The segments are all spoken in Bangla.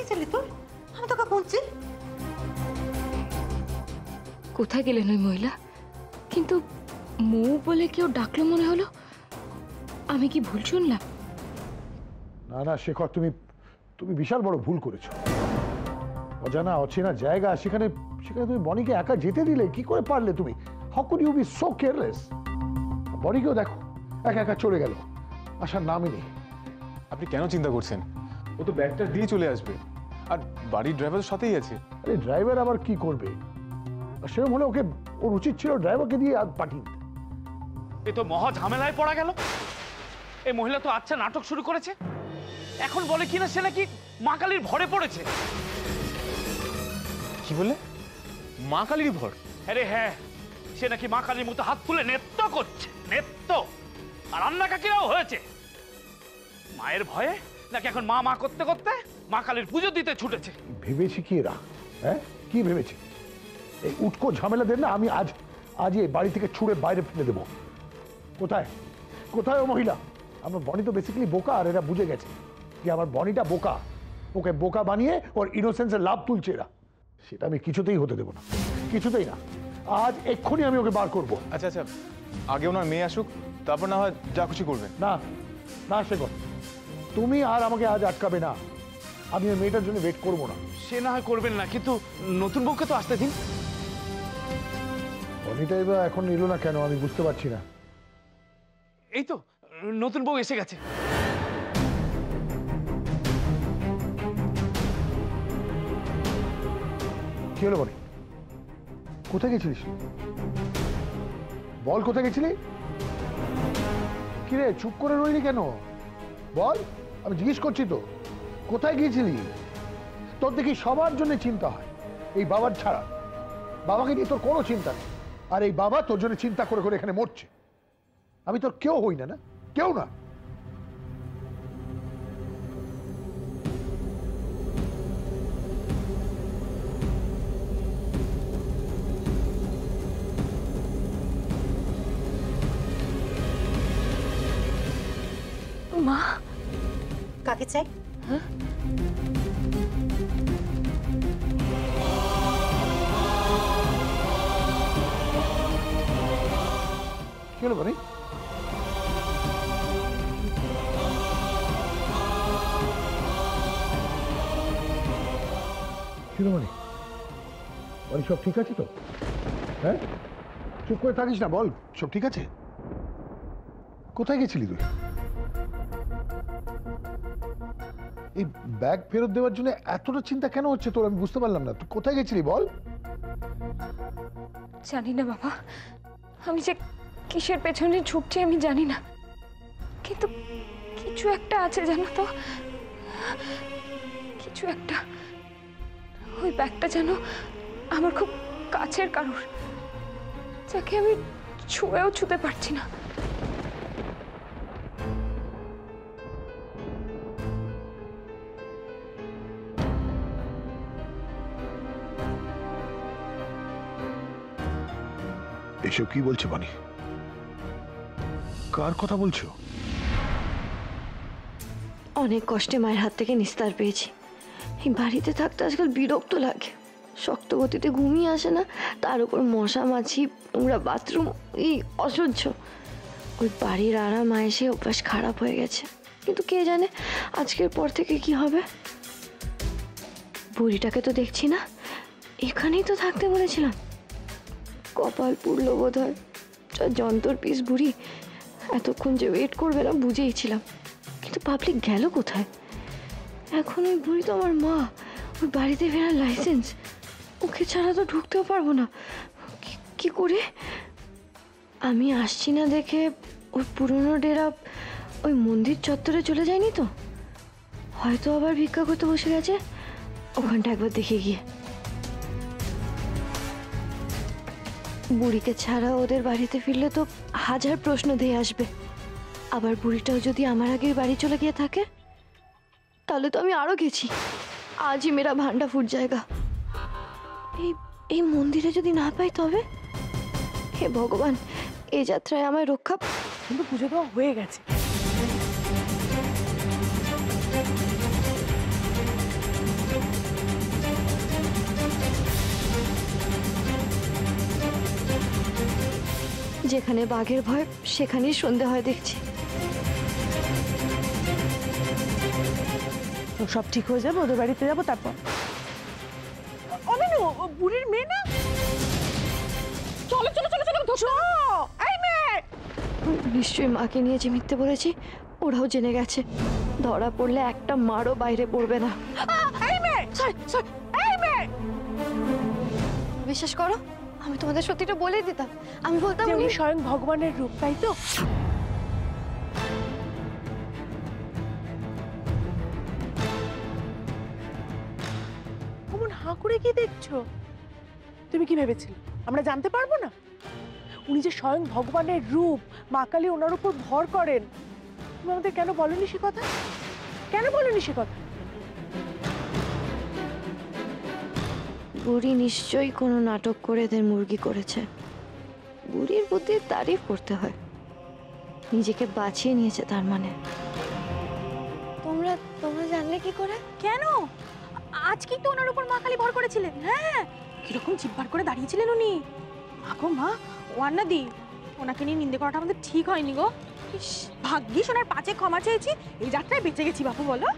গেছিলি তোর? আমি তোকে খুঁজছি। কোথায় গেলেন ওই মহিলা? কিন্তু মৌ বলে কেউ ডাকলো মনে হলো। আমি কি ভুল শুনলাম? না না শেখর, তুমি তুমি বিশাল বড় ভুল করেছো। অজানা অচেনা জায়গা, সেখানে সেখানে তুমি বনিকে একা যেতে দিলে? কি করে পারলে তুমি? How could you be so careless? বনিকেও দেখো একা একা চলে গেল, আসার নামই নেই। আপনি কেন চিন্তা করছেন? ও তো ব্যাগটা দিয়ে চলে আসবে, আর বাড়ির ড্রাইভারের সাথেই আছে। আরে ড্রাইভার আবার কি করবে? সেরকম হলে ওকে, ওর উচিত ছিল ড্রাইভারকে দিয়ে আর পাঠিয়ে দিতে। এ তো মহা ঝামেলায় পড়া গেল। এই মহিলা তো আচ্ছা নাটক শুরু করেছে। এখন বলে কিনা সে নাকি মা কালীর ভরে পড়েছে। কি বলে? মা কালীর ভর? আরে হ্যাঁ, সে নাকি মা কালীর মতো হাত তুলে নৃত্য করছে, নৃত্য। আর রান্না কাকিরাও হয়েছে। মায়ের ভয়ে নাকি এখন মা মা করতে করতে মা কালীর পুজো দিতে ছুটেছে। ভেবেছি কি এরা? হ্যাঁ, কি ভেবেছি? এই উটকো ঝামেলা দেন না, আমি আজ এই বাড়ি থেকে ছুঁড়ে বাইরে ফেলে দেবো। কোথায় কোথায় ও মহিলা? আমার বনি তো বেসিক্যালি বোকা, আর এরা বুঝে গেছে যে আমার বনিটা বোকা। ওকে বোকা বানিয়ে ওর ইনোসেন্সের লাভ তুলছে এরা। সেটা আমি কিছুতেই হতে দেবো না, কিছুতেই না। আজ এক্ষুনি আমি ওকে বার করবো। আচ্ছা আচ্ছা, আগে ওনার মেয়ে আসুক, তারপর না হয় যা খুশি করবেন। না না শেখর, তুমি আর আমাকে আজ আটকাবে না। আমি ওই মেয়েটার জন্য ওয়েট করবো না। সে না হয় করবেন না, কিন্তু নতুন বউকে তো আসতে দিন। বনিটাই বা এখন এলো না কেন আমি বুঝতে পারছি না। এই তো নতুন বউ এসে গেছে। কি হলো বনি? কোথায় গেছিলিস? বল কোথায় গেছিলি? কিরে চুপ করে রইলি কেন? বল, আমি জিজ্ঞেস করছি তো, কোথায় গিয়েছিলি? তোর দেখি সবার জন্য চিন্তা হয়, এই বাবার ছাড়া। বাবাকে নিয়ে তোর কোনো চিন্তা নেই, আর এই বাবা তোর জন্য চিন্তা করে করে এখানে মরছে। আমি তোর কেউ হই না, না কেউ না। মা, কাকে চাই? হ্যাঁ? কি হলো বনি? কি হলো বনি? বনি সব ঠিক আছে তো? হ্যাঁ, চুপ করে থাকিস না, বল সব ঠিক আছে? কোথায় গেছিলি তুই? এই ব্যাগ ফেরত দেওয়ার জন্য এতটা চিন্তা কেন হচ্ছে তোর? আমি বুঝতে পারলাম না। তুই কোথায় গেছিলি বল? জানি না বাবা, আমি যে কিসের পেছনে ছুটছি আমি জানি না, কিন্তু কিছু একটা আছে জানো তো, কিছু একটা। ওই ব্যাগটা যেন আমার খুব কাছের কারোর, যাকে আমি ছুঁয়েও ছুঁতে পারছি না। এসব কি বলছে বানি? কার কথা বলছো? অনেক কষ্টে মায়ের হাত থেকে নিস্তার পেয়েছি। এই বাড়িতে থাকতে আজকাল বিরক্ত লাগে। শক্ত গতিতে ঘুমিয়ে আসে না, তার উপর মশা মাছি, নোংরা বাথরুম, এই অসহ্য। ওই বাড়ির আরাম আয়েসে অভ্যাস খারাপ হয়ে গেছে। কিন্তু কে জানে আজকের পর থেকে কি হবে। বুড়িটাকে তো দেখছি না, এখানেই তো থাকতে বলেছিলাম। কপাল পুড়লো বোধ হয়। যন্তর পিস বুড়ি, এতক্ষণ যে ওয়েট করবে না বুঝেইছিলাম। কিন্তু পাবলিক গেল কোথায়? এখন ওই বুড়ি তো আমার মা, ওই বাড়িতে ফেরার লাইসেন্স। ওকে ছাড়া তো ঢুকতেও পারবো না। কি করে? আমি আসছি না দেখে ওই পুরনো ডেরা ওই মন্দির চত্বরে চলে যায়নি তো? হয়তো আবার ভিক্ষা করতে বসে গেছে। ওখানটা একবার দেখে গিয়ে। বুড়িকে ছাড়া ওদের বাড়িতে ফিরলে তো হাজার প্রশ্ন দিয়ে আসবে। আবার বুড়িটাও যদি আমার আগে বাড়ি চলে গিয়ে থাকে, তাহলে তো আমি আরো গেছি। আজই মেরা ভান্ডা ফুট জায়গা। এই মন্দিরে যদি না পাই তবে? হে ভগবান, এই যাত্রায় আমায় রক্ষা। কিন্তু পুজো দেওয়া হয়ে গেছে। যেখানে বাঘের ভয় সেখানেই সন্ধে হয় দেখছি। তো সব ঠিক হয়ে যাবে, ওদের বাড়িতে যাবো তারপর। অমিনু, বুড়ির মেয়ে না? চলো চলো চলো চলো, এই মেয়ে! নিশ্চয়ই মাকে নিয়ে যে মিথ্যে বলেছি ওরাও জেনে গেছে। ধরা পড়লে একটা মারও বাইরে পড়বে না। এই মেয়ে! এই মেয়ে! বিশ্বাস করো, আমি তোমাদের সত্যিটা বলে দিতাম। আমি বলতাম যে উনি উনি স্বয়ং ভগবানের রূপ, তাই তো? অমন হাঁ করে কি দেখছো? তুমি কি ভেবেছিলে আমরা জানতে পারবো না? উনি যে স্বয়ং ভগবানের রূপ, মা কালী ওনার উপর ভর করেন। তুমি আমাদের কেন বলনি সে কথা? কেন বলনি সে কথা? বুড়ি নিশ্চয়ই কোনো নাটক করে এদের মুরগি করেছে। বুড়ির বুদ্ধির তারিফ করতে হয়। নিজেকে বাঁচিয়ে নিয়েছে তার মানে। তোমরা তোমরা জানলে কি করে? কেন? আজকেই তো ওনার উপর মা কালী ভর করেছিলেন। হ্যাঁ, কিরকম জিব্বার করে দাঁড়িয়েছিলেন উনি। আগো মা, ওয়ান্নাদি, ওনাকে নিয়ে নিন্দে করাটা আমাদের ঠিক হয়নি গো। ইস, ভাগ্যিস ওনার পাচে ক্ষমা চেয়েছি, এই যাত্রায় বেঁচে গেছি বাপু, বলো।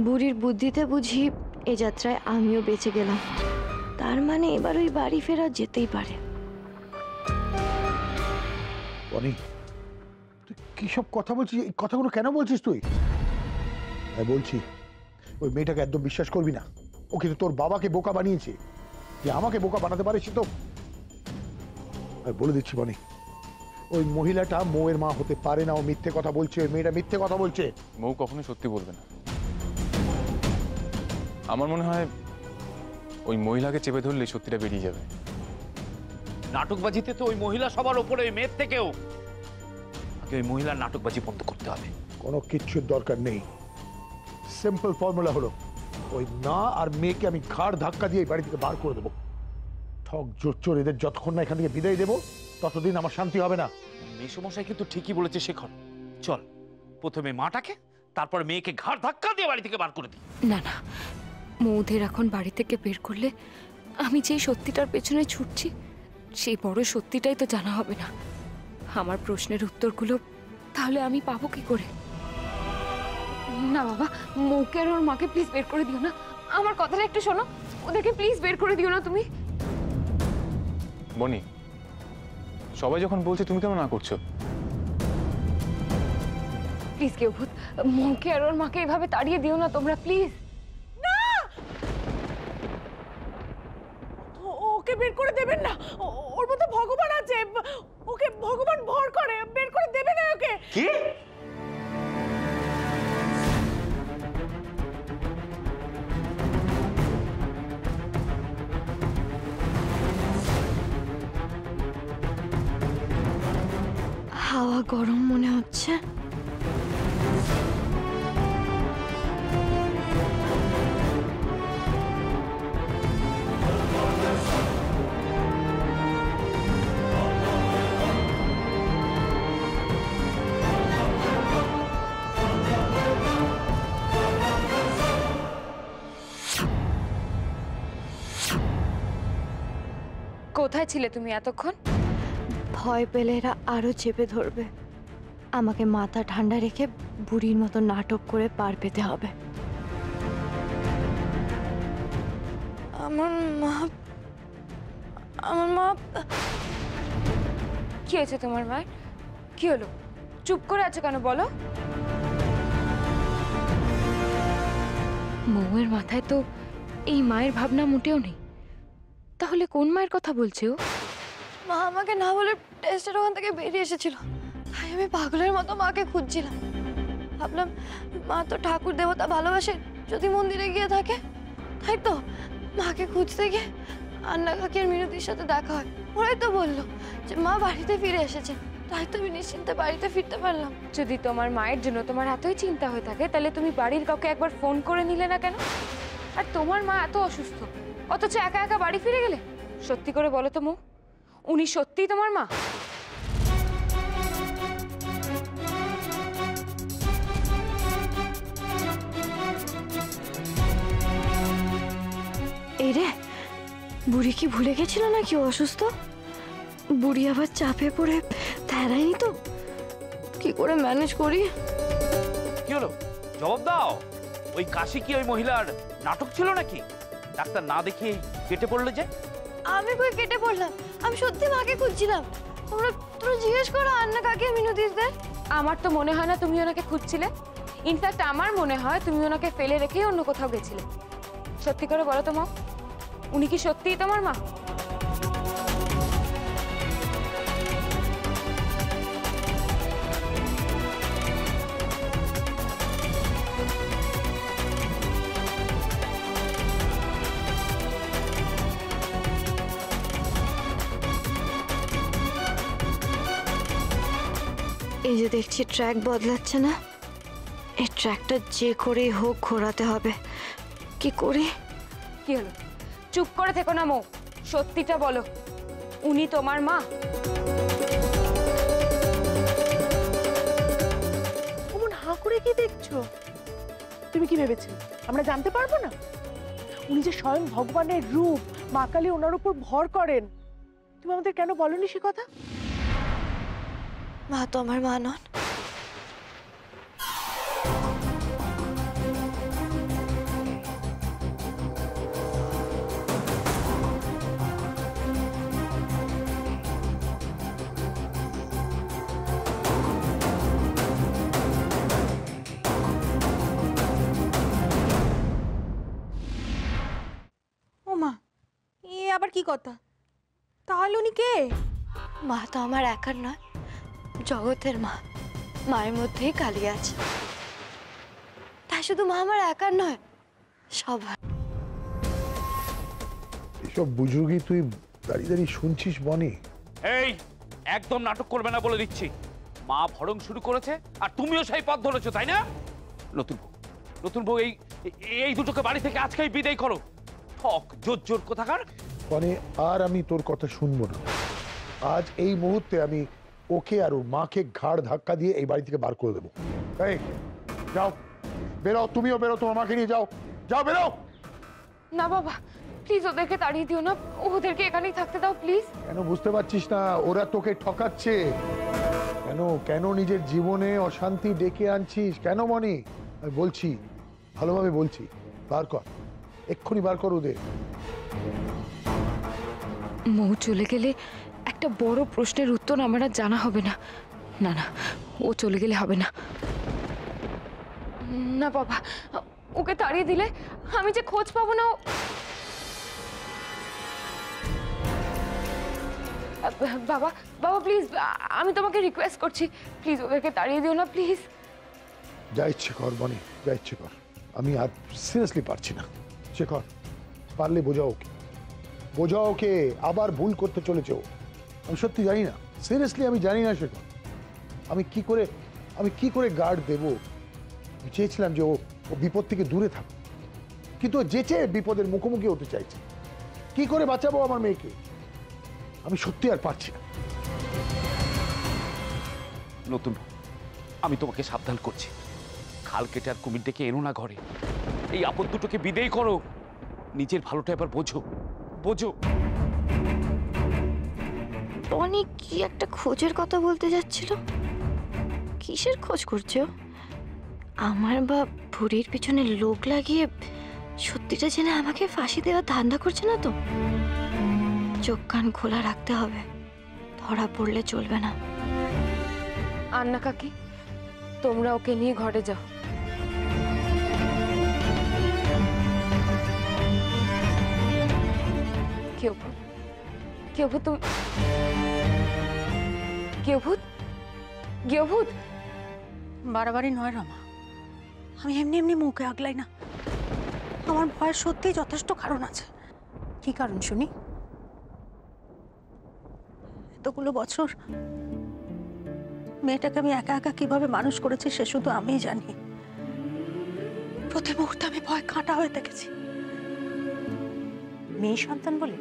বুড়ির বুদ্ধিতে বুঝি এ যাত্রায় আমিও বেঁচে গেলাম। তার মানে এবার ওই বাড়ি ফেরা যেতেই পারে। বনি, তুই কি সব কথা বলছিস? এই কথাগুলো কেন বলছিস তুই? বলছি ওই মেয়েটাকে একদম বিশ্বাস করবি না। ও কিন্তু তোর বাবাকে বোকা বানিয়েছে। যে আমাকে বোকা বানাতে পারে সে তো। আমি বলে দিচ্ছি বনি, ওই মহিলাটা মৌয়ের মা হতে পারে না। ও মিথ্যে কথা বলছে, ওই মেয়েটা মিথ্যে কথা বলছে। মৌ কখনোই সত্যি বলবে না। আমার মনে হয় ওই মহিলাকে চেপে ধরলে সত্যিটা বেরিয়ে যাবে। নাটকবাজিতে তো ওই মহিলা সবার ওপরে, ওই মেয়ের থেকেও। আগে ওই মহিলার নাটকবাজি বন্ধ করতে হবে। কোনো কিচ্ছুর দরকার নেই। সিম্পল ফর্মুলা হলো, ওই না আর মেয়েকে আমি ঘাড় ধাক্কা দিয়ে এই বাড়ি থেকে বার করে দেবো। ঠক জোচ্চোর এদের যতক্ষণ না এখান থেকে বিদায় দেবো ততদিন আমার শান্তি হবে না। মেসমশাই কিন্তু ঠিকই বলেছে শেখর। চল, প্রথমে মাটাকে, তারপর মেয়েকে ঘাড় ধাক্কা দিয়ে বাড়ি থেকে বার করে দিই। না না, মৌদের এখন বাড়ি থেকে বের করলে আমি যেই সত্যিটার পেছনে ছুটছি সেই বড় সত্যিটাই তো জানা হবে না। আমার প্রশ্নের উত্তরগুলো তাহলে আমি পাবো কি করে? না বাবা, মৌকে আর ওর মাকে প্লিজ বের করে দিও না। আমার কথাটা একটু শোনো, ওদেরকে প্লিজ বের করে দিও না তুমি। বনি, সবাই যখন বলছে তুমি কেন না করছো? প্লিজ কেউ ভূত, মৌকে আর ওর মাকে এভাবে তাড়িয়ে দিও না তোমরা, প্লিজ। ওকে বের করে দেবেন না, ওর মধ্যে ভগবান আছে, ওকে ভগবান ভর করে, বের করে দেবে না ওকে। কি? হাওয়া গরম মনে হচ্ছে। কোথায় ছিলে তুমি এতক্ষণ? ভয় পেলে এরা আরো চেপে ধরবে। আমাকে মাথা ঠান্ডা রেখে বুড়ির মতো নাটক করে পার পেতে হবে। আমার মা কি হয়েছে তোমার মায়ের? কি হলো? চুপ করে আছো কেন বলো? মৌয়ের মাথায় তো এই মায়ের ভাবনা মোটেও নেই। তাহলে কোন মায়ের কথা বলছে ও? মা আমাকে না বলে টেস্টের ওখান থেকে বেরিয়ে এসেছিল। তাই আমি পাগলের মতো মাকে খুঁজছিলাম। ভাবলাম মা তো ঠাকুর দেবতা ভালোবাসে, যদি মন্দিরে গিয়ে থাকে। তাই তো মাকে খুঁজতে গিয়ে আন্না কাকি আর মিনতির সাথে দেখা হয়। ওরাই তো বললো যে মা বাড়িতে ফিরে এসেছে। তাই তো আমি নিশ্চিন্তে বাড়িতে ফিরতে পারলাম। যদি তোমার মায়ের জন্য তোমার এতই চিন্তা হয়ে থাকে তাহলে তুমি বাড়ির কাউকে একবার ফোন করে নিলে না কেন? আর তোমার মা এত অসুস্থ অথচ একা একা বাড়ি ফিরে গেলে? সত্যি করে বলো তো মৌ, উনি সত্যিই তোমার মা? এই রে, বুড়ি কি ভুলে গেছিল নাকি ও অসুস্থ? বুড়ি আবার চাপে পড়ে দাঁড়ায়নি তো, কি করে ম্যানেজ করি? কি হলো, জবাব দাও। ওই কাশি কি ওই মহিলার নাটক ছিল নাকি? ডাক্তার না দেখিয়ে কেটে পড়লো যে? আমি কই কেটে পড়লাম? আমি সত্যি মাকে খুঁজছিলাম। তোমরা জিজ্ঞেস করো আন্না কাকে মিনতিদের। আমার তো মনে হয় না তুমি ওনাকে খুঁজছিলে। ইনফ্যাক্ট আমার মনে হয় তুমি ওনাকে ফেলে রেখেই অন্য কোথাও গেছিলে। সত্যি করে বলো তো মা, উনি কি সত্যিই তোমার মা? এই যে দেখছি ট্র্যাক বদলাচ্ছে না, এই ট্র্যাকটা যে করেই হোক ঘোরাতে হবে। কি করি? কি হলো, চুপ করে থেকো না মৌ, সত্যিটা বলো, উনি তোমার মা? অমন হাঁ করে কি দেখছো? তুমি কি ভেবেছিলে আমরা জানতে পারবো না? উনি যে স্বয়ং ভগবানের রূপ, মা কালী ওনার উপর ভর করেন। তুমি আমাদের কেন বলনি সে কথা? মা তো আমার মা নন। ও মা, এ আবার কি কথা? তাহলে উনি কে? মা তো আমার একার নয়, জগতের মা। মায়ের মধ্যেই কালী আছে। তাই শুধু মা আমার একার নয়, সবার। এসব বুঝুগি তুই দাঁড়িয়ে দাঁড়িয়ে শুনছিস বনি? এই, একদম নাটক করবে না বলে দিচ্ছি। মা ভরং শুরু করেছে আর তুমিও সেই পথ ধরেছো, তাই না? নতুন বউ এই দুটোকে বাড়ি থেকে আজকেই বিদায় করো। ঠক জোর কোথাকার। বনি, আর আমি তোর কথা শুনবো না। আজ এই মুহূর্তে আমি ওকে আর ওর মাকে ঘাড় ধাক্কা দিয়ে এই বাড়ি থেকে বার করে দেবো। এই যাও, বেরো, তুমিও বেরো, তোমার মাকে নিয়ে যাও, যাও বেরো। না বাবা, প্লিজ ওদেরকে তাড়িয়ে দিও না, ওদেরকে এখানেই থাকতে দাও প্লিজ। কেন বুঝতে পারছিস না? ওরা তোকে ঠকাচ্ছে। কেন কেন নিজের জীবনে অশান্তি ডেকে আনছিস কেন মনি? আমি বলছি, ভালোভাবে বলছি, বার কর, এক্ষুনি বার কর ওদের। মৌ চলে গেলে একটা বড় প্রশ্নের উত্তর আমার আর জানা হবে না। না না, ও চলে গেলে হবে না। না বাবা, ওকে তাড়িয়ে দিলে আমি যে খোঁজ পাবো না। বাবা বাবা প্লিজ, আমি তোমাকে রিকোয়েস্ট করছি, প্লিজ ওদেরকে তাড়িয়ে দিও না প্লিজ। যা ইচ্ছে কর বনি, যা ইচ্ছে কর, আমি আর সিরিয়াসলি পারছি না। সে কর, পারলে বোঝাও ওকে, বোঝাও ওকে। আবার ভুল করতে চলেছে ও। আমি সত্যি জানি না, সিরিয়াসলি আমি জানি না শেখর। আমি কি করে গার্ড দেব? আমি চেয়েছিলাম যে ও বিপদ থেকে দূরে থাক, কিন্তু ও যেচে বিপদের মুখোমুখি হতে চাইছে। কি করে বাঁচাবো আমার মেয়েকে? আমি সত্যি আর পারছি না। নতুন, আমি তোমাকে সাবধান করছি, খাল কেটে আর কুমির ডেকে এনো না ঘরে। এই আপদ দুটোকে বিদেয় করো। নিজের ভালোটা এবার বোঝো। টনি কি একটা খোঁজের কথা বলতে যাচ্ছিল। কিসের খোঁজ করছো? আমার বা ভুরির পিছনে লোক লাগিয়ে সত্যিটা জেনে আমাকে ফাঁসি দেওয়ার ধান্দা করছে না তো? চোখ কান খোলা রাখতে হবে, ধরা পড়লে চলবে না। আন্না কাকি, তোমরা ওকে নিয়ে ঘরে যাও। বাড়াবাড়ি নয় রমা, আমি এমনি মুখে আগলাই না। আমার ভয়ের সত্যিই যথেষ্ট কারণ আছে। কি কারণ শুনি? এতগুলো বছর মেয়েটাকে আমি একা একা কিভাবে মানুষ করেছি সে শুধু আমিই জানি। প্রতি মুহূর্তে আমি ভয় কাঁটা হয়ে দেখেছি। মেয়ে সন্তান বলে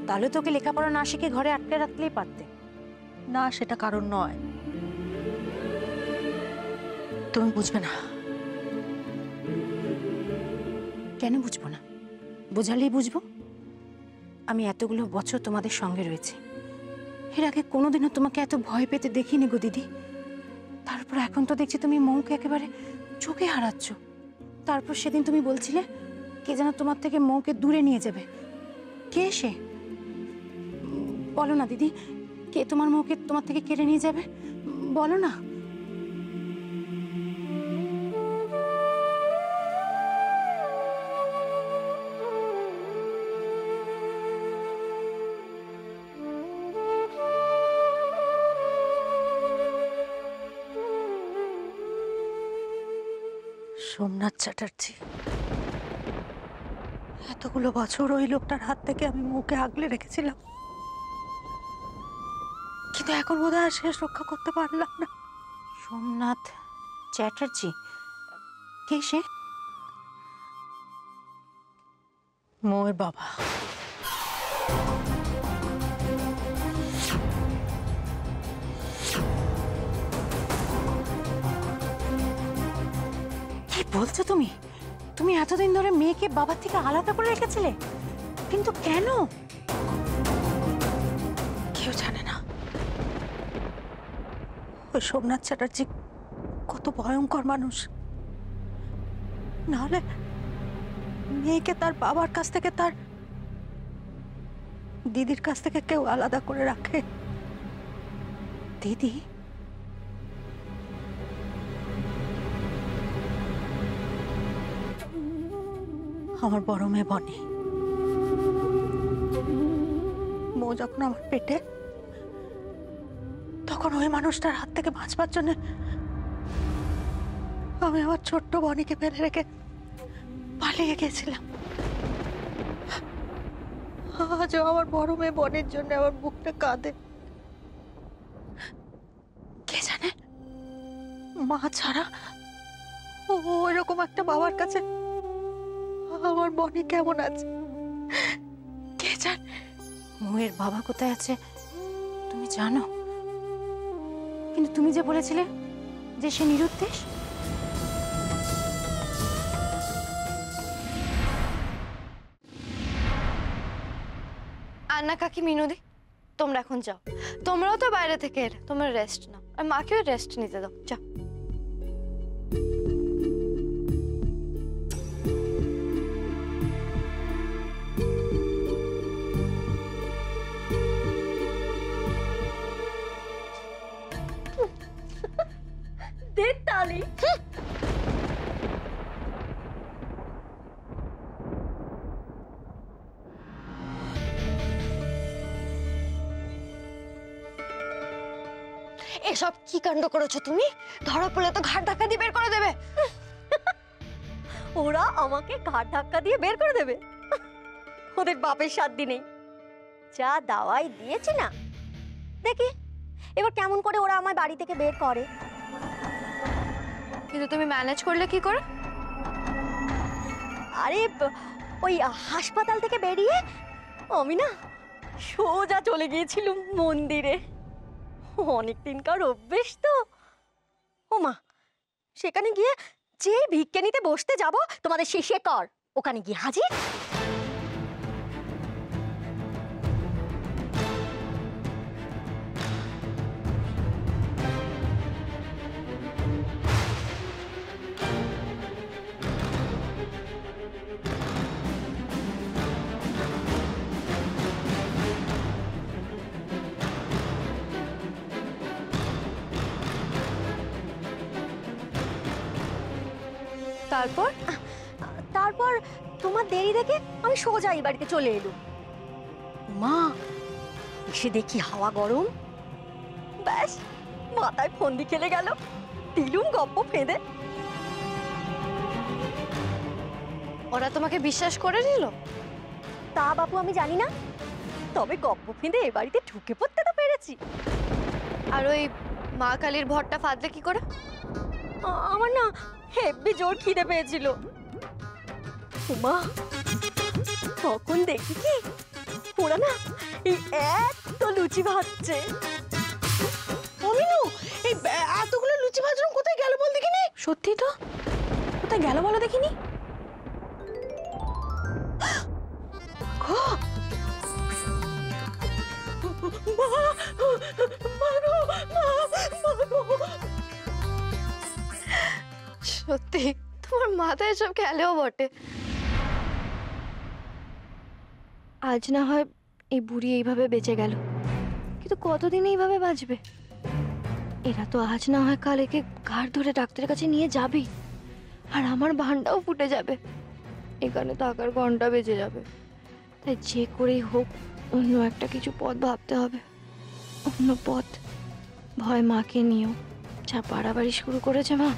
তাহলে তোকে লেখাপড়া না শিখে ঘরে আটকে রাখলেই পারতে না, সেটা কারণ নয়। তুমি বুঝবে না। কেন বুঝবো না? বোঝালেই বুঝবো। আমি এতগুলো বছর তোমাদের সঙ্গে রয়েছি, এর আগে কোনোদিনও তোমাকে এত ভয় পেতে দেখিনি গো দিদি। তারপর এখন তো দেখছি তুমি মৌকে একেবারে চোখে হারাচ্ছ। তারপর সেদিন তুমি বলছিলে কে যেন তোমার থেকে মৌকে দূরে নিয়ে যাবে। কে সে? বলো না দিদি, কে তোমার মৌকে তোমার থেকে কেড়ে নিয়ে যাবে? বলো না। সোমনাথ চ্যাটার্জি। এতগুলো বছর ওই লোকটার হাত থেকে আমি মুখে আগলে রেখেছিলাম, কিন্তু এখন বোধহয় আর শেষ রক্ষা করতে পারলাম না। সোমনাথ চ্যাটার্জি কে সে? মৌয়ের বাবা। কি বলছো তুমি? তুমি এতদিন ধরে মেয়েকে বাবার থেকে আলাদা করে রেখেছিলে, কিন্তু কেন? কেউ জানে না ওই সোমনাথ চ্যাটার্জি কত ভয়ঙ্কর মানুষ। নাহলে মেয়েকে তার বাবার কাছ থেকে, তার দিদির কাছ থেকে কেউ আলাদা করে রাখে? দিদি? আমার বড় মেয়ে বনি, মৌ যখন আমার পেটে, তখন ওই মানুষটার হাত থেকে বাঁচবার জন্য আমি আমার ছোট্ট বনিকে ফেলে রেখে পালিয়ে গেছিলাম। আজও আমার বড় মেয়ে বনির জন্য আমার বুকটা কাঁদে। কে জানে মা ছাড়া ওইরকম একটা বাবার কাছে আমার বনি কেমন আছে? কে জানে মৌয়ের বাবা কোথায় আছে তুমি জানো? কিন্তু তুমি যে বলেছিলে যে সে নিরুদ্দেশ, আন্না কাকি মিনুদি, তোমরা এখন যাও। তোমরাও তো বাইরে থেকে এলে, তোমরা রেস্ট নাও, আর মাকেও রেস্ট নিতে দাও। যাও। দে তালি। এসব কি কাণ্ড করেছো তুমি? ধরা পড়লে তো ঘাট ধাক্কা দিয়ে বের করে দেবে। ওরা আমাকে ঘাট ধাক্কা দিয়ে বের করে দেবে? ওদের বাপের সাধ্য নেই। যা দাওয়াই দিয়েছি না, দেখি এবার কেমন করে ওরা আমার বাড়ি থেকে বের করে। কিন্তু তুমি ম্যানেজ করলে কি করে? আরে ওই হাসপাতাল থেকে বেরিয়ে আমি না সোজা চলে গিয়েছিলাম মন্দিরে। অনেক দিনকার অভ্যেস তো। ও মা, সেখানে গিয়ে যে ভিক্ষে নিতে বসতে যাব, তোমাদের শেষে কর ওখানে গিয়ে হাজির। তারপর তারপর তোমার দেরি দেখে আমি সোজা এই বাড়িতে চলে এলুম। মা, এসে দেখি হাওয়া গরম, ব্যাস মাথায় ফন্দি খেলে গেল, দিলুম গপ্প ফেঁদে। ওরা তোমাকে বিশ্বাস করে নিল? তা বাপু আমি জানি না, তবে গপ্প ফেঁদে এ বাড়িতে ঢুকে পড়তে তো পেরেছি। আর ওই মা কালীর ভরটা ফাদলে কি করে? আমার না হেব্বি জোর খিদে পেয়েছিল। উমা, তখন দেখি কি ওরা না এই এত লুচি ভাজছে। অমিনু, এই এতগুলো লুচি ভাজরম কোথায় গেল বল দেখিনি? সত্যি তো, কোথায় গেল বলো দেখিনি? সত্যি তোমার মাথায় সব খেলেও বটে। আজ না হয় এই বুড়ি এইভাবে বেঁচে গেল, কিন্তু কতদিন এইভাবে বাঁচবে? এরা তো আজ না হয় কাল একে ঘাড় ধরে ডাক্তারের কাছে নিয়ে যাবে, আর আমার ভান্ডাও ফুটে যাবে, এখানে থাকার ঘন্টা বেজে যাবে। তাই যে করেই হোক অন্য একটা কিছু পথ ভাবতে হবে, অন্য পথ। ভয় মাকে নিয়েও যা বাড়াবাড়ি শুরু করেছে মা।